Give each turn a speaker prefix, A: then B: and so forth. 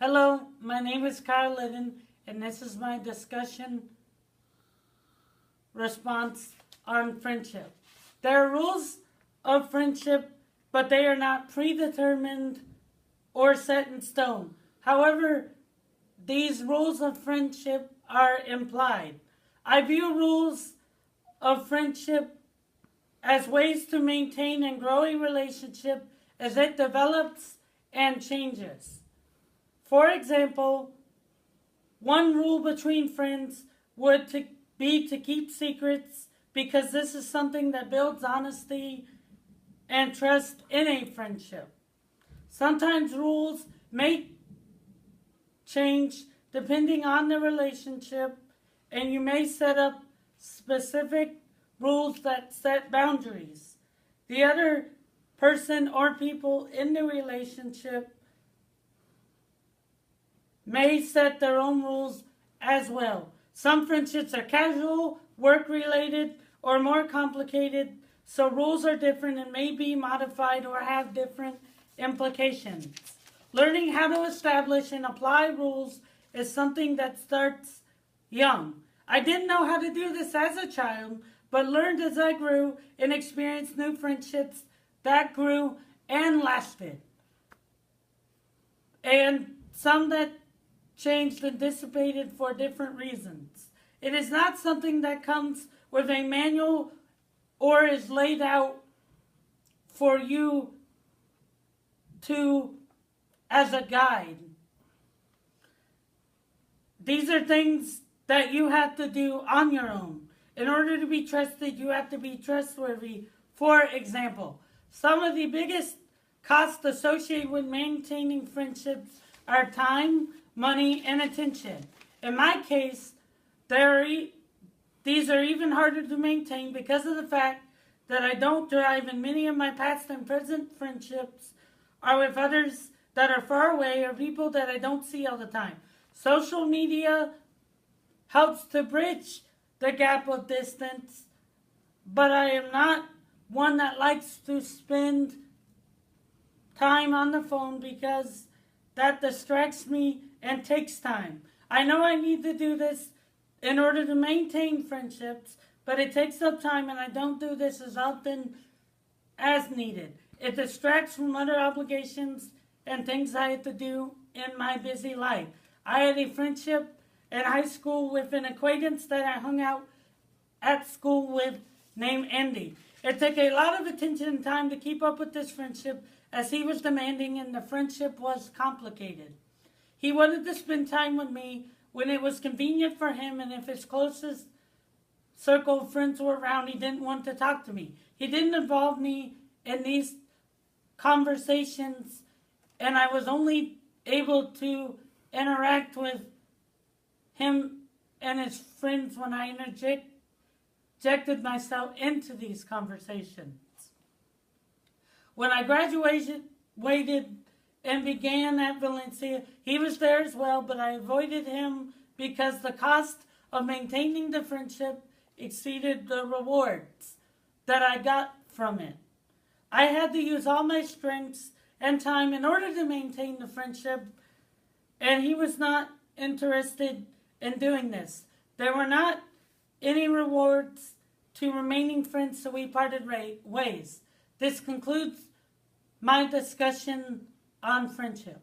A: Hello, my name is Kyle Liddon, and this is my discussion response on friendship. There are rules of friendship, but they are not predetermined or set in stone. However, these rules of friendship are implied. I view rules of friendship as ways to maintain and grow a relationship as it develops and changes. For example, one rule between friends would be to keep secrets because this is something that builds honesty and trust in a friendship. Sometimes rules may change depending on the relationship, and you may set up specific rules that set boundaries. The other person or people in the relationship may set their own rules as well. Some friendships are casual, work-related, or more complicated, so rules are different and may be modified or have different implications. Learning how to establish and apply rules is something that starts young. I didn't know how to do this as a child, but learned as I grew and experienced new friendships that grew and lasted. And some that changed and dissipated for different reasons. It is not something that comes with a manual or is laid out for you to as a guide. These are things that you have to do on your own. In order to be trusted, you have to be trustworthy. For example, some of the biggest costs associated with maintaining friendships are time, money, and attention. In my case, these are even harder to maintain because of the fact that I don't drive, and many of my past and present friendships are with others that are far away or people that I don't see all the time. Social media helps to bridge the gap of distance, but I am not one that likes to spend time on the phone because that distracts me and takes time. I know I need to do this in order to maintain friendships, but it takes up time, and I don't do this as often as needed. It distracts from other obligations and things I have to do in my busy life. I had a friendship in high school with an acquaintance that I hung out at school with named Andy. It took a lot of attention and time to keep up with this friendship as he was demanding and the friendship was complicated. He wanted to spend time with me when it was convenient for him, and if his closest circle of friends were around, he didn't want to talk to me. He didn't involve me in these conversations, and I was only able to interact with him and his friends when I interjected myself into these conversations. When I graduated and began at Valencia, he was there as well, but I avoided him because the cost of maintaining the friendship exceeded the rewards that I got from it. I had to use all my strengths and time in order to maintain the friendship, and he was not interested in doing this. There were not any rewards to remaining friends, so we parted ways. This concludes my discussion on friendship.